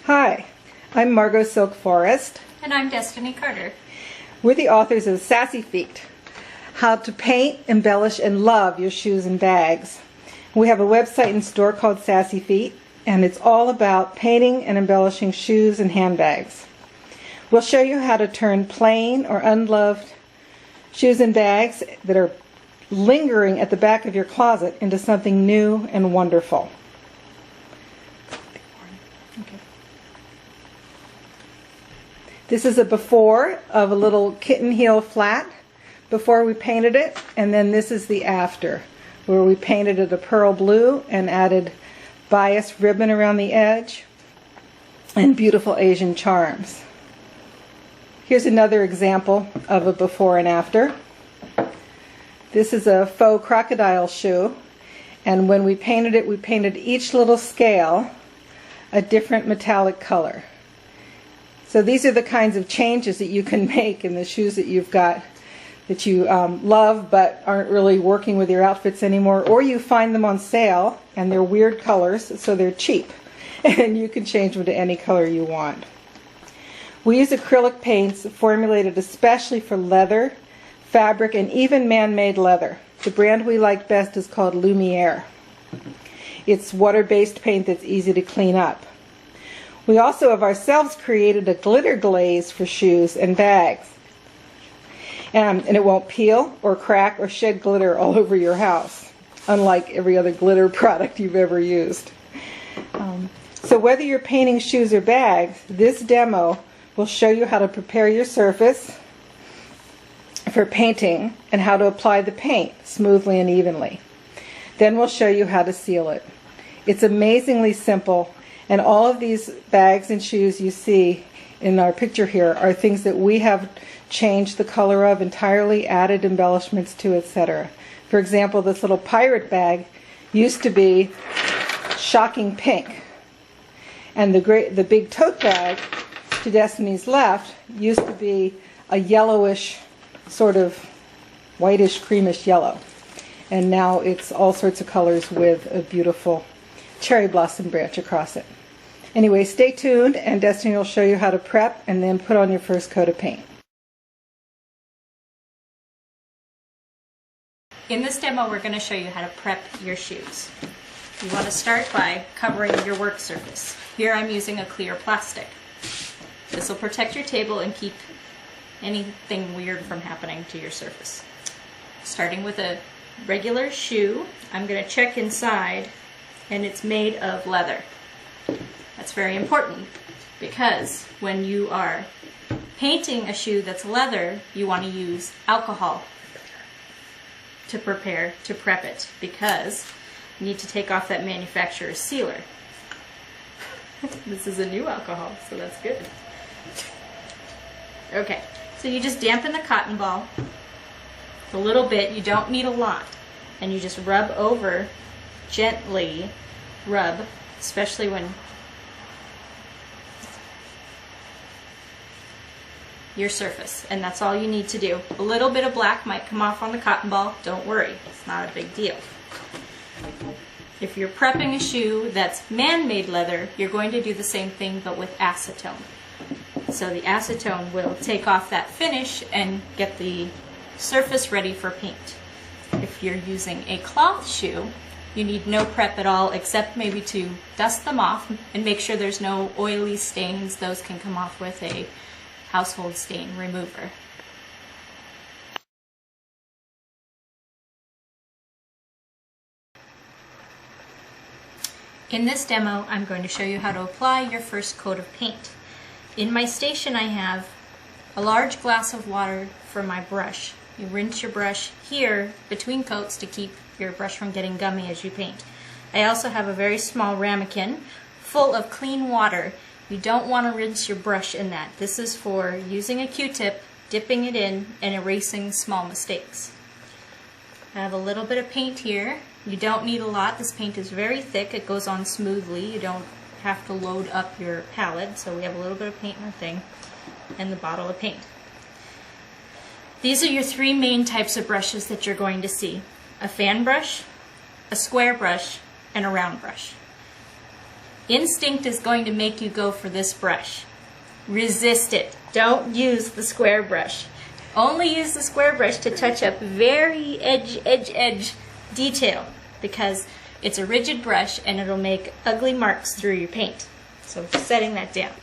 Hi, I'm Margot Silk Forrest. And I'm Destiny Carter. We're the authors of Sassy Feet, How to Paint, Embellish, and Love Your Shoes and Bags. We have a website and store called Sassy Feet, and it's all about painting and embellishing shoes and handbags. We'll show you how to turn plain or unloved shoes and bags that are lingering at the back of your closet into something new and wonderful. This is a before of a little kitten heel flat before we painted it, and then this is the after where we painted it a pearl blue and added bias ribbon around the edge and beautiful Asian charms. Here's another example of a before and after. This is a faux crocodile shoe, and when we painted it, we painted each little scale a different metallic color. So these are the kinds of changes that you can make in the shoes that you've got that you love but aren't really working with your outfits anymore, or you find them on sale and they're weird colors, so they're cheap and you can change them to any color you want. We use acrylic paints formulated especially for leather, fabric, and even man-made leather. The brand we like best is called Lumiere. It's water-based paint that's easy to clean up. We also have ourselves created a glitter glaze for shoes and bags. And it won't peel or crack or shed glitter all over your house, unlike every other glitter product you've ever used. So whether you're painting shoes or bags, this demo will show you how to prepare your surface for painting and how to apply the paint smoothly and evenly. Then we'll show you how to seal it. It's amazingly simple. And all of these bags and shoes you see in our picture here are things that we have changed the color of entirely, added embellishments to, etc. For example, this little pirate bag used to be shocking pink. And the big tote bag to Destiny's left used to be a yellowish, sort of whitish, creamish yellow. And now it's all sorts of colors with a beautiful cherry blossom branch across it. Anyway, stay tuned and Destiny will show you how to prep and then put on your first coat of paint. In this demo, we're going to show you how to prep your shoes. You want to start by covering your work surface. Here I'm using a clear plastic. This will protect your table and keep anything weird from happening to your surface. Starting with a regular shoe, I'm going to check inside, and it's made of leather. That's very important because when you are painting a shoe that's leather, you want to use alcohol to prep it, because you need to take off that manufacturer's sealer. This is a new alcohol, so that's good. Okay, so you just dampen the cotton ball a little bit. You don't need a lot. And you just rub over, gently rub, especially when your surface, and that's all you need to do. A little bit of black might come off on the cotton ball. Don't worry, it's not a big deal. If you're prepping a shoe that's man-made leather, you're going to do the same thing but with acetone. So the acetone will take off that finish and get the surface ready for paint. If you're using a cloth shoe, you need no prep at all except maybe to dust them off and make sure there's no oily stains. Those can come off with a household stain remover. In this demo, I'm going to show you how to apply your first coat of paint. In my station, I have a large glass of water for my brush. You rinse your brush here between coats to keep your brush from getting gummy as you paint. I also have a very small ramekin full of clean water. You don't want to rinse your brush in that. This is for using a Q-tip, dipping it in, and erasing small mistakes. I have a little bit of paint here. You don't need a lot. This paint is very thick. It goes on smoothly. You don't have to load up your palette. So we have a little bit of paint in our thing and the bottle of paint. These are your three main types of brushes that you're going to see. A fan brush, a square brush, and a round brush. Instinct is going to make you go for this brush. Resist it. Don't use the square brush. Only use the square brush to touch up very edge detail, because it's a rigid brush and it'll make ugly marks through your paint. So just setting that down.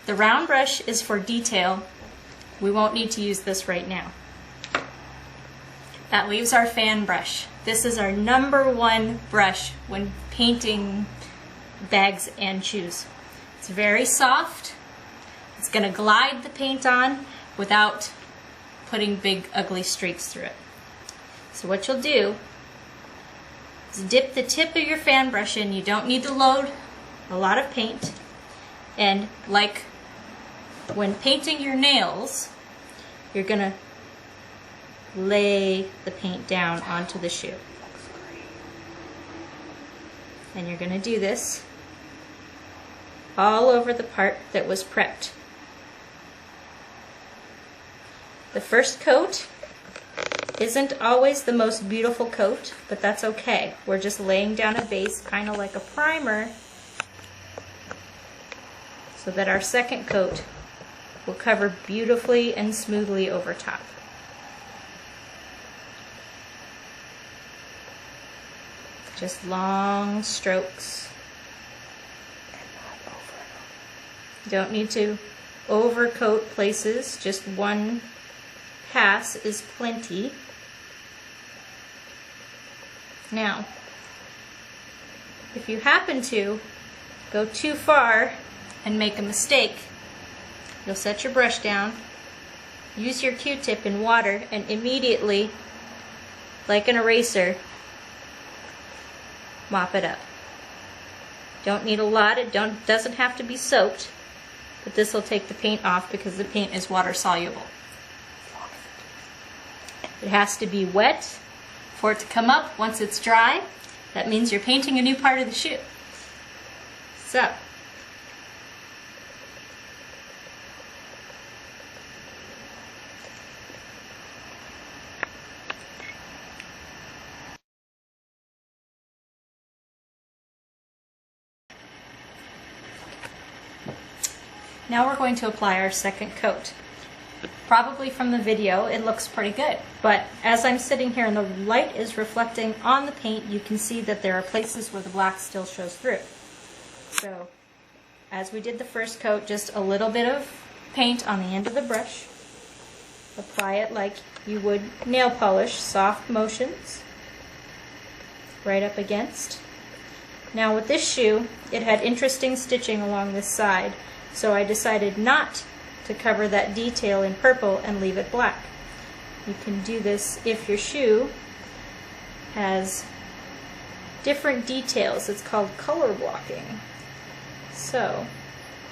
The round brush is for detail. We won't need to use this right now. That leaves our fan brush. This is our #1 brush when painting bags and shoes. It's very soft. It's going to glide the paint on without putting big ugly streaks through it. So what you'll do is dip the tip of your fan brush in. You don't need to load a lot of paint. And like when painting your nails, you're going to lay the paint down onto the shoe. And you're going to do this all over the part that was prepped. The first coat isn't always the most beautiful coat, but that's okay. We're just laying down a base, kind of like a primer, so that our second coat will cover beautifully and smoothly over top. Just long strokes. Don't need to overcoat places, just one pass is plenty. Now, if you happen to go too far and make a mistake, you'll set your brush down, use your Q-tip in water, and immediately, like an eraser, mop it up. Don't need a lot, it doesn't have to be soaked, but this will take the paint off because the paint is water soluble. It has to be wet for it to come up. Once it's dry, that means you're painting a new part of the shoe. So, now we're going to apply our second coat. Probably from the video it looks pretty good, but as I'm sitting here and the light is reflecting on the paint, you can see that there are places where the black still shows through. So as we did the first coat, just a little bit of paint on the end of the brush. Apply it like you would nail polish, soft motions right up against. Now with this shoe, it had interesting stitching along this side, so I decided not to cover that detail in purple and leave it black. You can do this if your shoe has different details. It's called color blocking. So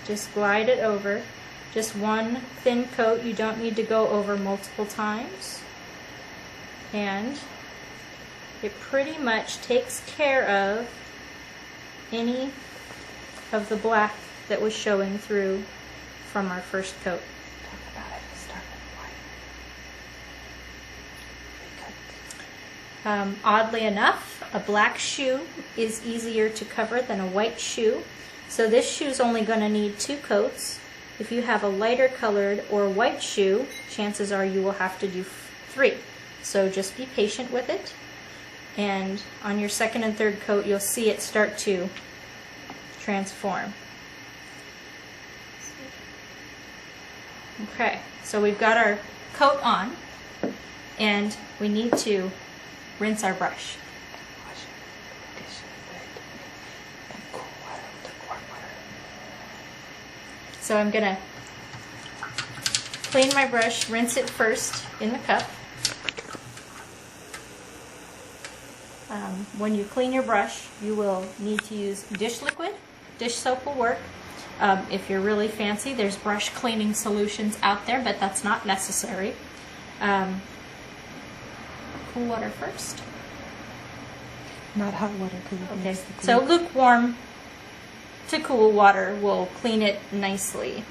just glide it over. Just one thin coat. You don't need to go over multiple times. And it pretty much takes care of any of the black that was showing through from our first coat. Oddly enough, a black shoe is easier to cover than a white shoe. So this shoe is only going to need 2 coats. If you have a lighter colored or white shoe, chances are you will have to do 3. So just be patient with it. And on your second and third coat, you'll see it start to transform. Okay, so we've got our coat on, and we need to rinse our brush. So I'm going to clean my brush, rinse it first in the cup. When you clean your brush, you will need to use dish liquid. Dish soap will work. If you're really fancy, there's brush cleaning solutions out there, but that's not necessary. Cool water first. Not hot water. Okay, so lukewarm to cool water will clean it nicely.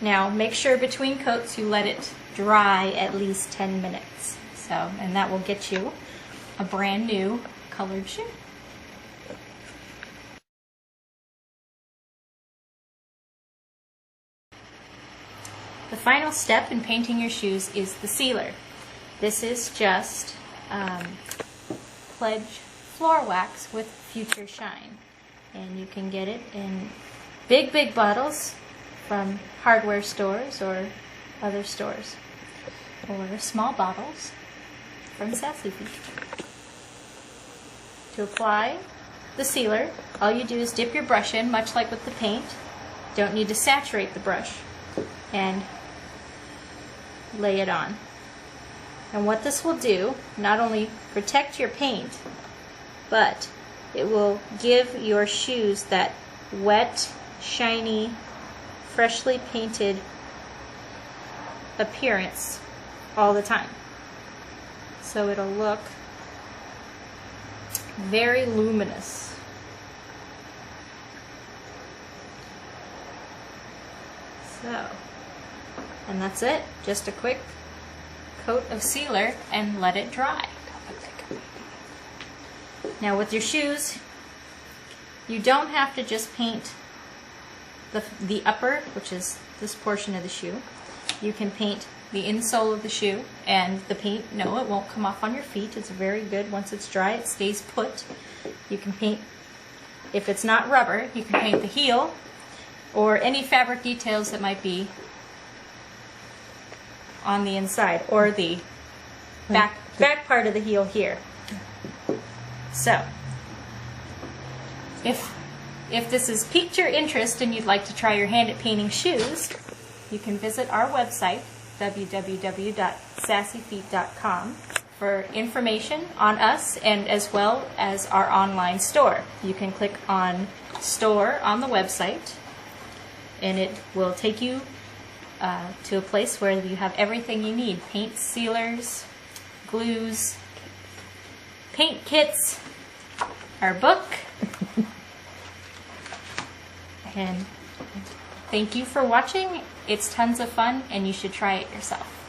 Now make sure between coats you let it dry at least 10 minutes. So, and that will get you a brand new colored shoe. The final step in painting your shoes is the sealer. This is just Pledge floor wax with Future Shine. And you can get it in big bottles from hardware stores or other stores, or small bottles from Sassy Feet. To apply the sealer, all you do is dip your brush in, much like with the paint. Don't need to saturate the brush, and lay it on. And what this will do, not only protect your paint, but it will give your shoes that wet, shiny, freshly painted appearance all the time. So it'll look very luminous. So, and that's it. Just a quick coat of sealer and let it dry. Now with your shoes, you don't have to just paint the upper, which is this portion of the shoe. You can paint the insole of the shoe, and the paint, no, it won't come off on your feet. It's very good. Once it's dry, it stays put. You can paint, if it's not rubber, you can paint the heel or any fabric details that might be on the inside, or the back part of the heel here. So, if this has piqued your interest and you'd like to try your hand at painting shoes, you can visit our website, www.sassyfeet.com, for information on us and as well as our online store. You can click on Store on the website, and it will take you to a place where you have everything you need: paint, sealers, glues, paint kits, our book. And thank you for watching. It's tons of fun, and you should try it yourself.